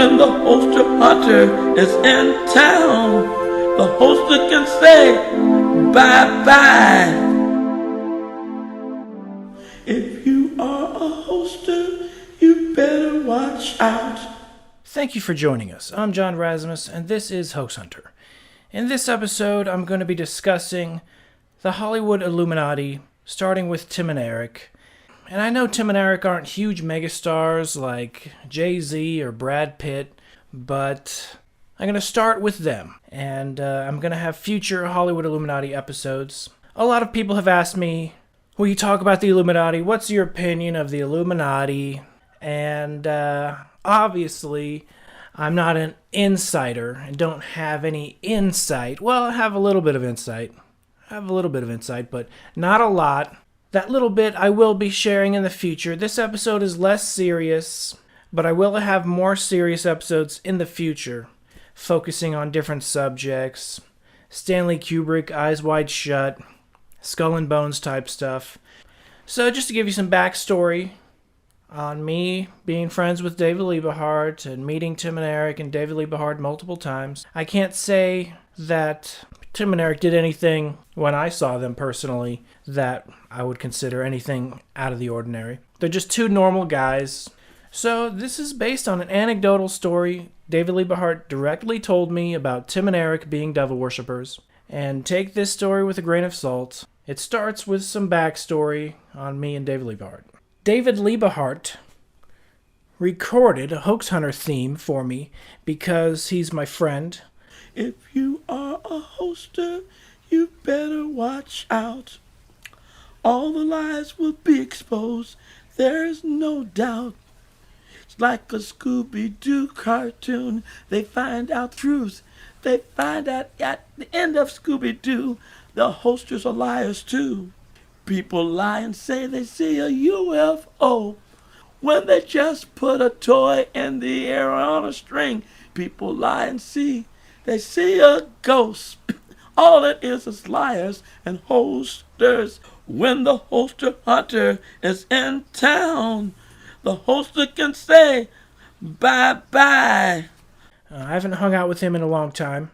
When the holster hunter is in town, the holster can say bye-bye. If you are a holster, you better watch out. Thank you for joining us. I'm John Razimus, and this is Hoax Hunter. In this episode, I'm going to be discussing the Hollywood Illuminati, starting with Tim and Eric. And I know Tim and Eric aren't huge megastars like Jay-Z or Brad Pitt, but I'm going to start with them. And I'm going to have future Hollywood Illuminati episodes. A lot of people have asked me, will you talk about the Illuminati? What's your opinion of the Illuminati? And obviously, I'm not an insider and don't have any insight. Well, I have a little bit of insight. But not a lot. That little bit I will be sharing in the future. This episode is less serious, but I will have more serious episodes in the future, focusing on different subjects. Stanley Kubrick, Eyes Wide Shut, Skull and Bones type stuff. So just to give you some backstory on me being friends with David LIEBE and meeting Tim and Eric and David LIEBE multiple times, I can't say that Tim and Eric did anything when I saw them personally that I would consider anything out of the ordinary. They're just two normal guys. So this is based on an anecdotal story David LIEBE directly told me about Tim and Eric being devil worshippers. And take this story with a grain of salt. It starts with some backstory on me and David LIEBE. David LIEBE recorded a Hoax Hunter theme for me because he's my friend. If you are a holster, you better watch out. All the lies will be exposed, there's no doubt. It's like a Scooby-Doo cartoon. They find out truth. They find out at the end of Scooby-Doo, the holsters are liars too. People lie and say they see a UFO when they just put a toy in the air on a string. People lie and they see a ghost. All it is liars and holsters. When the holster hunter is in town, the holster can say bye-bye. I haven't hung out with him in a long time,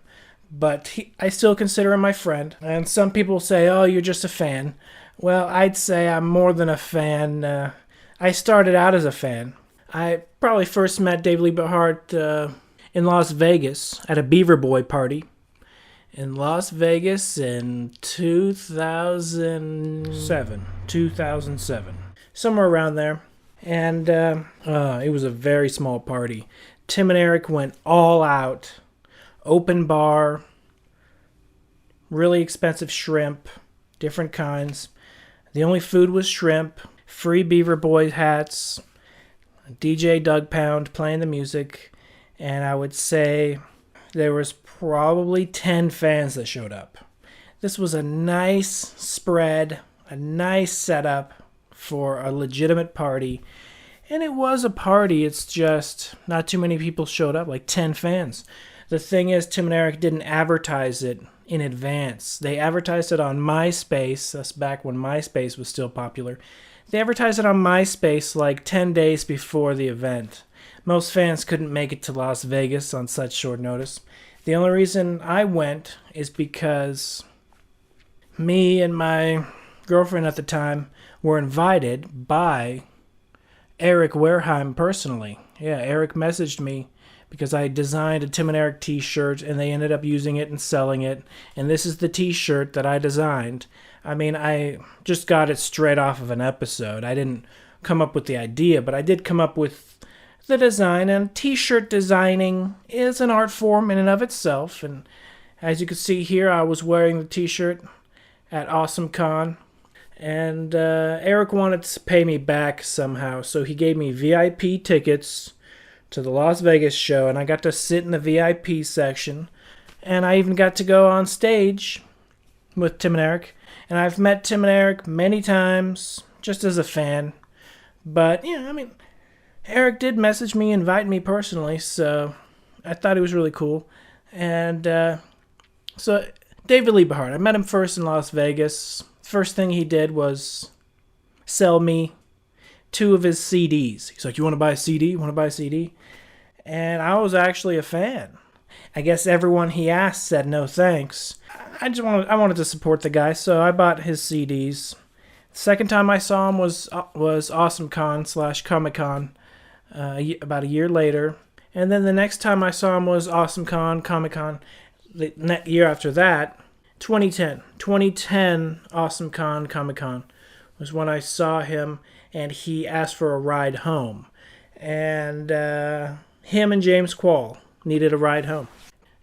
but I still consider him my friend. And some people say, oh, you're just a fan. Well, I'd say I'm more than a fan. I started out as a fan. I probably first met Dave LIEBE in Las Vegas at a Beaver Boy party in Las Vegas in 2007, somewhere around there. And it was a very small party. Tim and Eric went all out. Open bar, really expensive shrimp, different kinds. The only food was shrimp, free Beaver Boy hats, DJ Doug Pound playing the music, and I would say there was probably 10 fans that showed up. This was a nice spread, a nice setup for a legitimate party. And it was a party, it's just not too many people showed up, like 10 fans. The thing is, Tim and Eric didn't advertise it in advance. They advertised it on MySpace. That's back when MySpace was still popular. They advertised it on MySpace like 10 days before the event. Most fans couldn't make it to Las Vegas on such short notice. The only reason I went is because me and my girlfriend at the time were invited by Eric Wareheim personally. Yeah, Eric messaged me because I designed a Tim and Eric t-shirt and they ended up using it and selling it. And this is the t-shirt that I designed. I mean, I just got it straight off of an episode. I didn't come up with the idea, but I did come up with the design. And t-shirt designing is an art form in and of itself. And as you can see here, I was wearing the t-shirt at AwesomeCon. And Eric wanted to pay me back somehow, so he gave me VIP tickets to the Las Vegas show, and I got to sit in the VIP section, and I even got to go on stage with Tim and Eric. And I've met Tim and Eric many times, just as a fan. But, yeah, I mean, Eric did message me, invite me personally, so I thought it was really cool. And so David LIEBE, I met him first in Las Vegas. First thing he did was sell me 2 of his CDs. He's like, you want to buy a CD? You want to buy a CD? and I was actually a fan. I guess everyone he asked said no thanks. I wanted to support the guy, so I bought his CDs. Second time I saw him was AwesomeCon / Comic Con about a year later, and then the next time I saw him was AwesomeCon Comic Con the year after that. 2010 AwesomeCon Comic Con was when I saw him, and he asked for a ride home, and him and James Quall needed a ride home.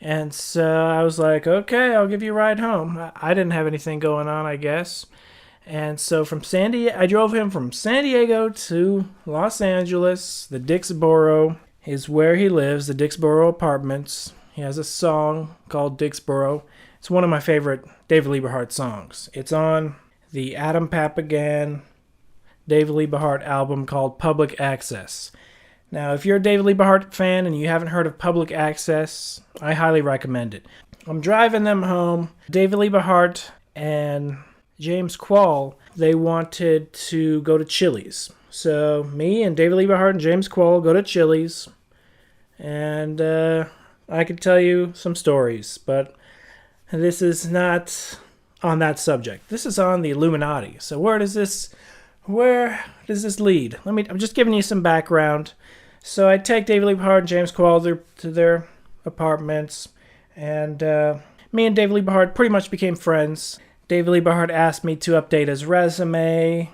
And so I was like, okay, I'll give you a ride home. I didn't have anything going on, I guess. And so I drove him from San Diego to Los Angeles. The Dixboro is where he lives, the Dixboro Apartments. He has a song called Dixboro. It's one of my favorite David Liebehart songs. It's on the Adam Papagan David Liebehart album called Public Access. Now, if you're a David Liebehart fan and you haven't heard of Public Access, I highly recommend it. I'm driving them home. David Liebehart and James Quall, they wanted to go to Chili's. So me and David Liebehart and James Quall go to Chili's, and I could tell you some stories, but this is not on that subject. This is on the Illuminati. So where does this lead? I'm just giving you some background. So I take David Liebehart and James Quall to their apartments, and me and David Liebehart pretty much became friends. David Liebehart asked me to update his resume.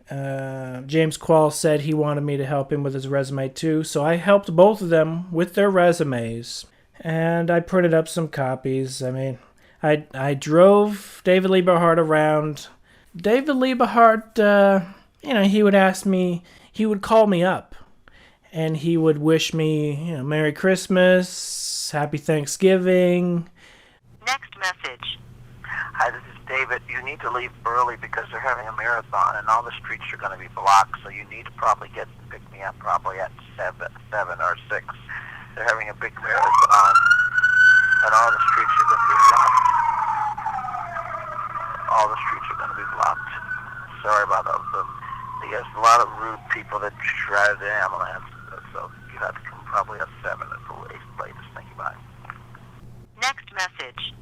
James Quall said he wanted me to help him with his resume too, so I helped both of them with their resumes, and I printed up some copies. I mean, I drove David Liebehart around. David Liebehart, he would call me up, and he would wish me, Merry Christmas, Happy Thanksgiving. Next message. Hi, this is David. You need to leave early because they're having a marathon and all the streets are going to be blocked, so you need to probably get and pick me up probably at 7 or 6. They're having a big marathon and all the streets are going to be blocked. All the streets are going to be blocked. Sorry about that. There's a lot of rude people that drive the ambulance, so you have to come probably at 7 at the latest. Thank you, bye. Next message.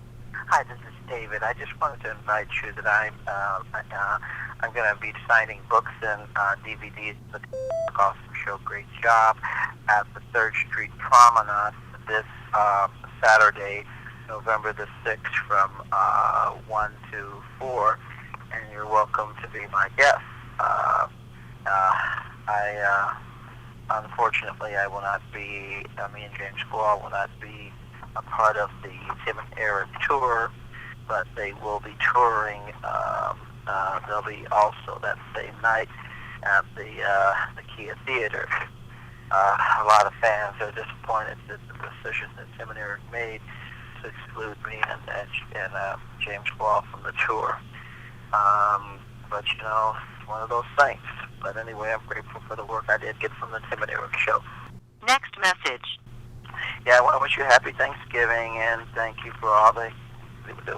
Hi, this is David. I just wanted to invite you that I'm going to be signing books and DVDs. The Awesome Show, great job, at the 3rd Street Promenade this Saturday, November the 6th, from 1 to 4, and you're welcome to be my guest. Unfortunately, I will not be, me and James Quall will not be a part of the Tim and Eric tour, but they will be touring. They'll be also that same night at the Kia Theater. A lot of fans are disappointed at the decision that Tim and Eric made to exclude me and James Quall from the tour. But it's one of those things. But anyway, I'm grateful for the work I did get from the Tim and Eric show. Next message. Yeah, I want to wish you a happy Thanksgiving, and thank you for all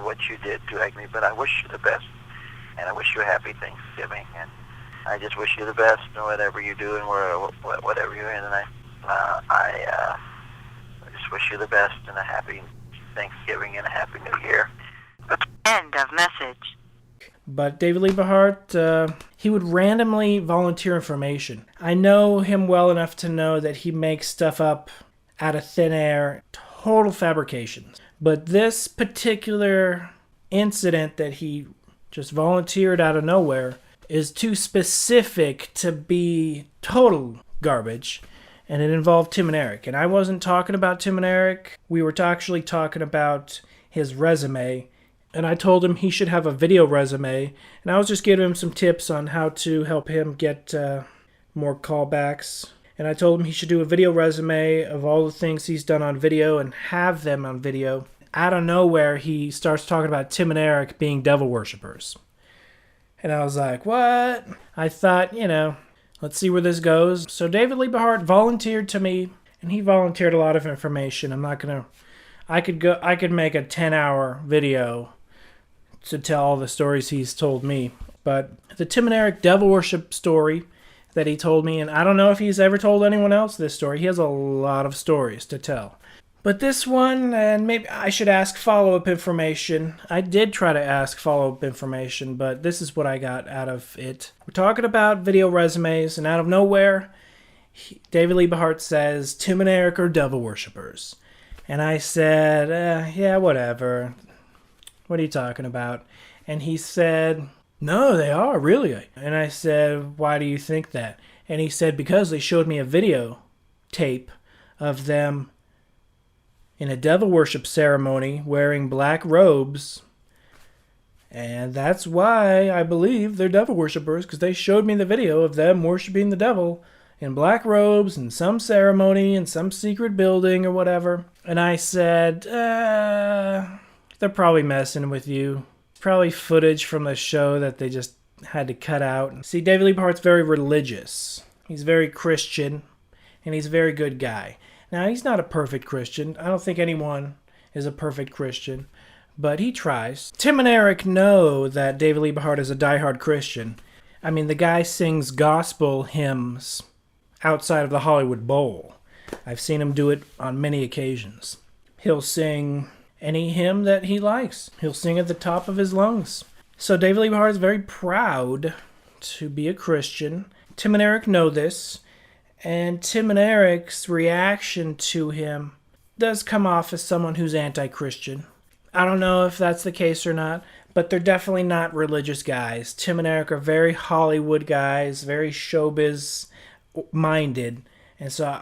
what you did to drag me, but I wish you the best, and I wish you a happy Thanksgiving, and I just wish you the best in whatever you do and whatever you're in, and I just wish you the best and a happy Thanksgiving and a happy New Year. End of message. But David Liebehart, he would randomly volunteer information. I know him well enough to know that he makes stuff up out of thin air, total fabrications. But this particular incident that he just volunteered out of nowhere is too specific to be total garbage, and it involved Tim and Eric. And I wasn't talking about Tim and Eric. We were actually talking about his resume, and I told him he should have a video resume, and I was just giving him some tips on how to help him get more callbacks. And I told him he should do a video resume of all the things he's done on video and have them on video. Out of nowhere, he starts talking about Tim and Eric being devil worshippers. And I was like, what? I thought, let's see where this goes. So David Liebehart volunteered to me, and he volunteered a lot of information. I could make a 10-hour video to tell all the stories he's told me. But the Tim and Eric devil worship story, that he told me, and I don't know if he's ever told anyone else this story. He has a lot of stories to tell. But this one, and maybe I should ask follow-up information. I did try to ask follow-up information, but this is what I got out of it. We're talking about video resumes, and out of nowhere, David LIEBE HART says, Tim and Eric are devil worshippers. And I said, yeah, whatever. What are you talking about? And he said, no, they are, really. And I said, why do you think that? And he said, because they showed me a video tape of them in a devil worship ceremony wearing black robes. And that's why I believe they're devil worshippers, because they showed me the video of them worshiping the devil in black robes in some ceremony in some secret building or whatever. And I said, they're probably messing with you. Probably footage from the show that they just had to cut out. See, David LIEBE HART's very religious. He's very Christian, and he's a very good guy. Now, he's not a perfect Christian. I don't think anyone is a perfect Christian, but he tries. Tim and Eric know that David LIEBE HART is a diehard Christian. I mean, the guy sings gospel hymns outside of the Hollywood Bowl. I've seen him do it on many occasions. He'll sing any hymn that he likes. He'll sing at the top of his lungs. So David LIEBE HART is very proud to be a Christian. Tim and Eric know this. And Tim and Eric's reaction to him does come off as someone who's anti-Christian. I don't know if that's the case or not, but they're definitely not religious guys. Tim and Eric are very Hollywood guys, very showbiz-minded. And so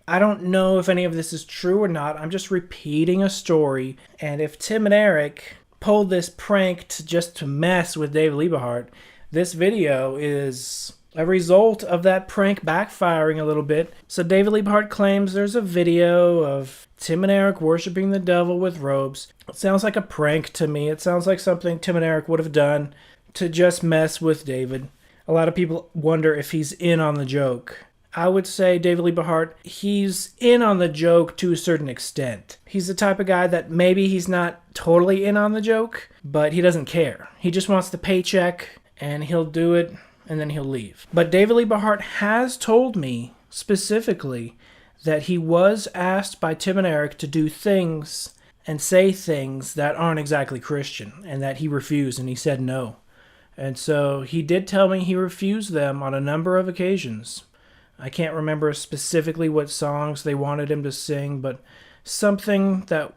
I don't know if any of this is true or not. I'm just repeating a story. And if Tim and Eric pulled this prank just to mess with David LIEBE HART, this video is a result of that prank backfiring a little bit. So David LIEBE HART claims there's a video of Tim and Eric worshiping the devil with robes. It sounds like a prank to me. It sounds like something Tim and Eric would have done to just mess with David. A lot of people wonder if he's in on the joke. I would say David LIEBE HART, he's in on the joke to a certain extent. He's the type of guy that maybe he's not totally in on the joke, but he doesn't care. He just wants the paycheck, and he'll do it, and then he'll leave. But David LIEBE HART has told me specifically that he was asked by Tim and Eric to do things and say things that aren't exactly Christian, and that he refused, and he said no. And so he did tell me he refused them on a number of occasions. I can't remember specifically what songs they wanted him to sing, but something that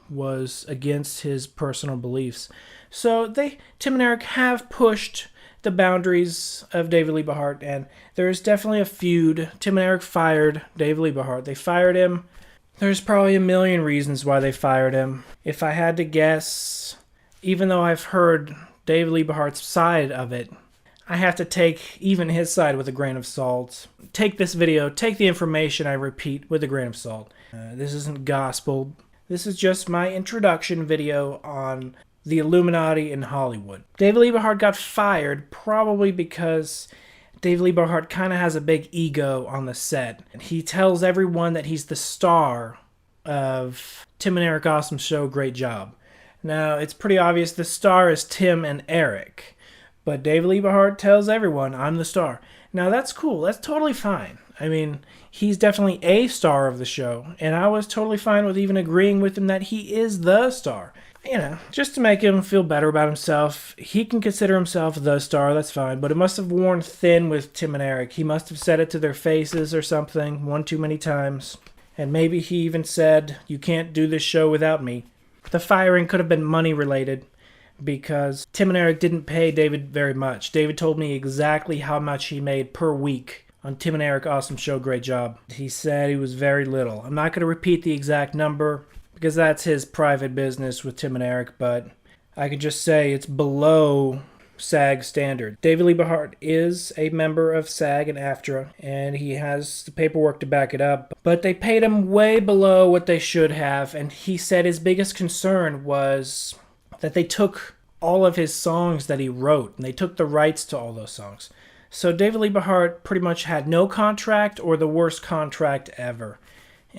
was against his personal beliefs. So Tim and Eric have pushed the boundaries of David LIEBE HART, and there is definitely a feud. Tim and Eric fired David LIEBE HART. They fired him. There's probably a million reasons why they fired him. If I had to guess, even though I've heard David LIEBE HART's side of it, I have to take even his side with a grain of salt. Take this video, take the information I repeat with a grain of salt. This isn't gospel. This is just my introduction video on the Illuminati in Hollywood. David LIEBE HART got fired probably because David LIEBE HART kind of has a big ego on the set. And he tells everyone that he's the star of Tim and Eric Awesome Show, Great Job. Now, it's pretty obvious the star is Tim and Eric. But David LIEBE HART tells everyone, I'm the star. Now, that's cool. That's totally fine. I mean, he's definitely a star of the show. And I was totally fine with even agreeing with him that he is the star. You know, just to make him feel better about himself. He can consider himself the star, that's fine. But it must have worn thin with Tim and Eric. He must have said it to their faces or something one too many times. And maybe he even said, you can't do this show without me. The firing could have been money related, because Tim and Eric didn't pay David very much. David told me exactly how much he made per week on Tim and Eric Awesome Show, Great Job. He said it was very little. I'm not going to repeat the exact number because that's his private business with Tim and Eric, but I can just say it's below SAG standard. David LIEBE HART is a member of SAG and AFTRA, and he has the paperwork to back it up, but they paid him way below what they should have, and he said his biggest concern was that they took all of his songs that he wrote, and they took the rights to all those songs. So David LIEBE HART pretty much had no contract or the worst contract ever.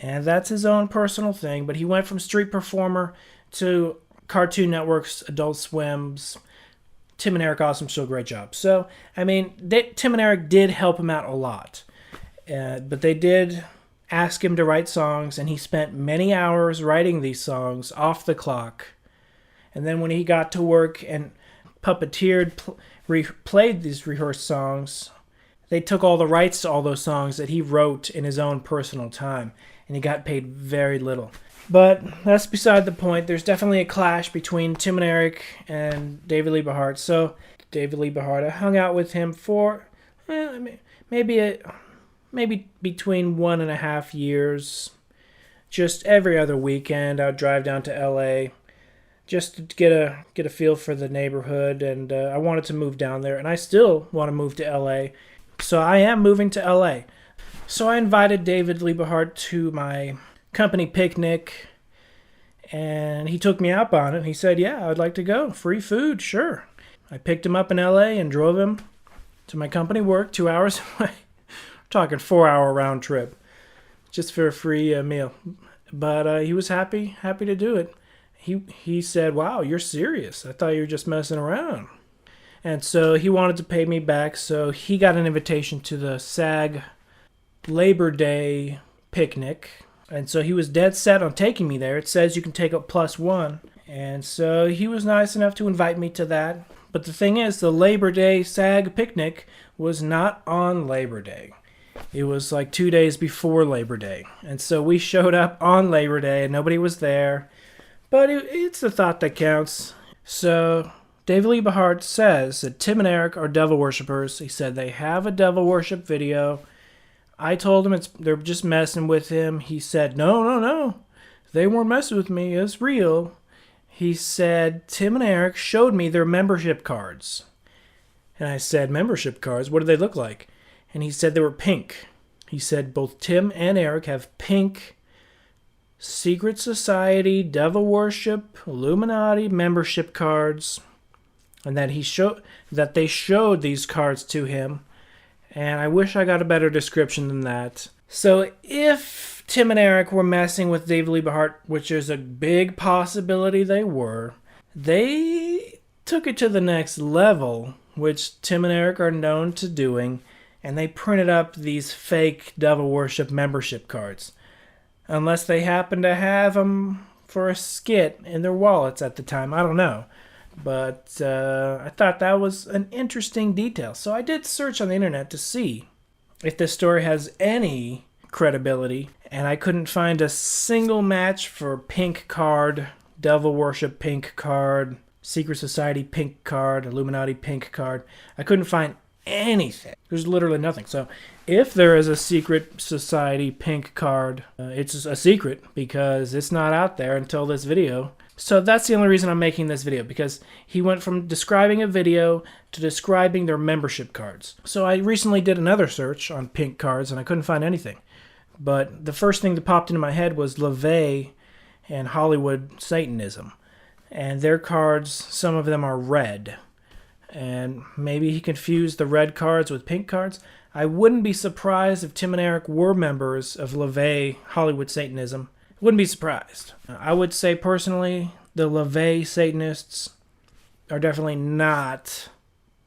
And that's his own personal thing, but he went from street performer to Cartoon Network's Adult Swim's Tim and Eric Awesome Show, great job. So, I mean, Tim and Eric did help him out a lot. But they did ask him to write songs, and he spent many hours writing these songs off the clock. And then when he got to work and puppeteered, played these rehearsed songs, they took all the rights to all those songs that he wrote in his own personal time, and he got paid very little. But that's beside the point. There's definitely a clash between Tim and Eric and David Liebe HART. So David Liebe HART, I hung out with him for maybe between 1.5 years. Just every other weekend, I'd drive down to LA just to get a feel for the neighborhood, and I wanted to move down there, and I still want to move to LA. So I am moving to LA. So I invited David Liebe HART to my company picnic, and he took me up on it. He said, yeah, I'd like to go. Free food, sure. I picked him up in LA and drove him to my company work, 2 hours away. I'm talking 4-hour round trip, just for a free meal. But he was happy to do it. He said, wow, you're serious. I thought you were just messing around. And so he wanted to pay me back, so he got an invitation to the SAG Labor Day picnic. And so he was dead set on taking me there. It says you can take up +1. And so he was nice enough to invite me to that. But the thing is, the Labor Day SAG picnic was not on Labor Day. It was like 2 days before Labor Day. And so we showed up on Labor Day and nobody was there. But it's the thought that counts. So David Liebe HART says that Tim and Eric are devil worshippers. He said they have a devil worship video. I told him they're just messing with him. He said, no. They weren't messing with me. It's real. He said, Tim and Eric showed me their membership cards. And I said, membership cards? What do they look like? And he said they were pink. He said both Tim and Eric have pink secret society, devil worship, Illuminati membership cards. And that they showed these cards to him. And I wish I got a better description than that. So if Tim and Eric were messing with David Liebe HART, which is a big possibility they took it to the next level, which Tim and Eric are known to doing, and they printed up these fake devil worship membership cards. Unless they happen to have them for a skit in their wallets at the time. I don't know. But I thought that was an interesting detail. So I did search on the internet to see if this story has any credibility. And I couldn't find a single match for pink card, devil worship pink card, secret society pink card, Illuminati pink card. I couldn't find anything. There's literally nothing. So if there is a secret society pink card, it's a secret because it's not out there until this video. So that's the only reason I'm making this video, because he went from describing a video to describing their membership cards. So I recently did another search on pink cards and I couldn't find anything. But the first thing that popped into my head was LIEBE and Hollywood Satanism. And their cards, some of them are red. And maybe he confused the red cards with pink cards. I wouldn't be surprised if Tim and Eric were members of LIEBE, Hollywood Satanism. Wouldn't be surprised. I would say personally, the LIEBE Satanists are definitely not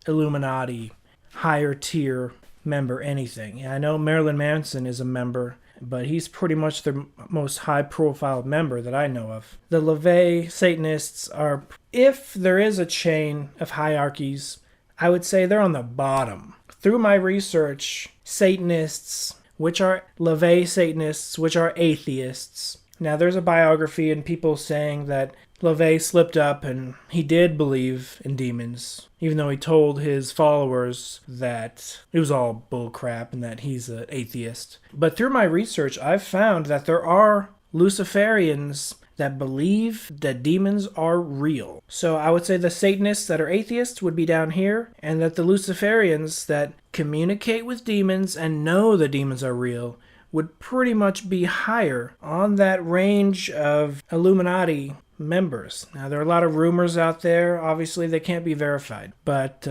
Illuminati, higher tier member anything. I know Marilyn Manson is a member, but he's pretty much the most high profile member that I know of. The LIEBE Satanists are, if there is a chain of hierarchies, I would say they're on the bottom. Through my research, Satanists, which are LIEBE Satanists, which are atheists. Now, there's a biography and people saying that LIEBE slipped up and he did believe in demons, even though he told his followers that it was all bullcrap and that he's an atheist. But through my research, I've found that there are Luciferians that believe that demons are real. So I would say the Satanists that are atheists would be down here, and that the Luciferians that communicate with demons and know the demons are real would pretty much be higher on that range of Illuminati members. Now, there are a lot of rumors out there. Obviously, they can't be verified. But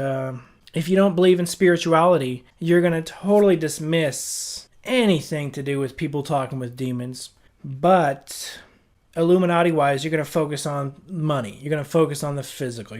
if you don't believe in spirituality, you're going to totally dismiss anything to do with people talking with demons. But Illuminati-wise, you're going to focus on money. You're going to focus on the physical.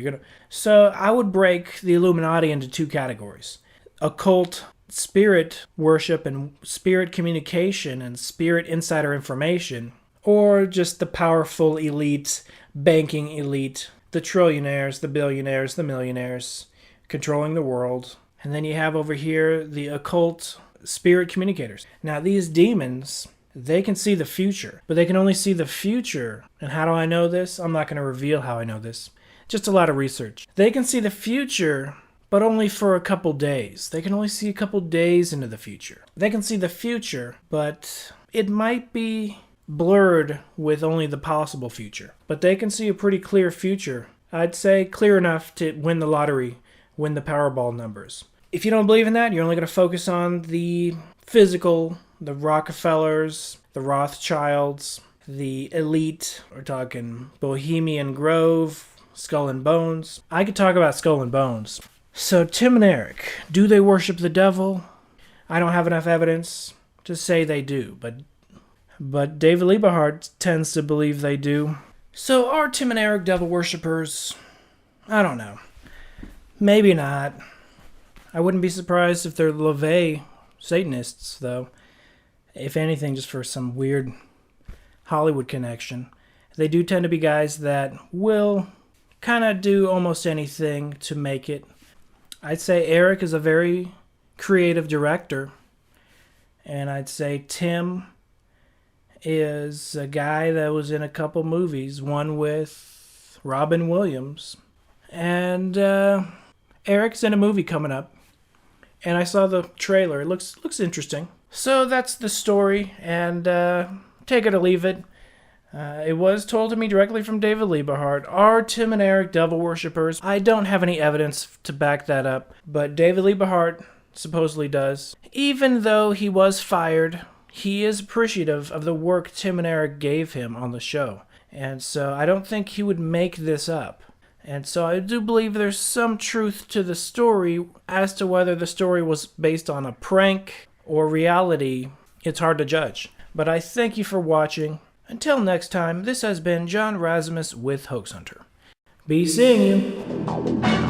So I would break the Illuminati into two categories. Occult spirit worship and spirit communication and spirit insider information, or just the powerful elite, banking elite, the trillionaires, the billionaires, the millionaires, controlling the world. And then you have over here the occult spirit communicators. Now, these demons, they can see the future, but they can only see the future. And how do I know this? I'm not going to reveal how I know this. Just a lot of research. They can see the future, but only for a couple days. They can only see a couple days into the future. They can see the future, but it might be blurred with only the possible future. But they can see a pretty clear future. I'd say clear enough to win the lottery, win the Powerball numbers. If you don't believe in that, you're only going to focus on the physical, the Rockefellers, the Rothschilds, the elite. We're talking Bohemian Grove, Skull and Bones. I could talk about Skull and Bones. So Tim and Eric, do they worship the devil? I don't have enough evidence to say they do, but David LIEBE tends to believe they do. So are Tim and Eric devil worshippers? I don't know. Maybe not. I wouldn't be surprised if they're LIEBE Satanists, though. If anything, just for some weird Hollywood connection. They do tend to be guys that will kind of do almost anything to make it. I'd say Eric is a very creative director. And I'd say Tim is a guy that was in a couple movies. One with Robin Williams. And Eric's in a movie coming up. And I saw the trailer. It looks interesting. So that's the story, and take it or leave it. It was told to me directly from David LIEBE. Are Tim and Eric devil worshippers? I don't have any evidence to back that up, but David LIEBE supposedly does. Even though he was fired, he is appreciative of the work Tim and Eric gave him on the show. And so I don't think he would make this up. And so I do believe there's some truth to the story. As to whether the story was based on a prank or reality, it's hard to judge. But I thank you for watching. Until next time, this has been John Razimus with Hoax Hunter. Be seeing you.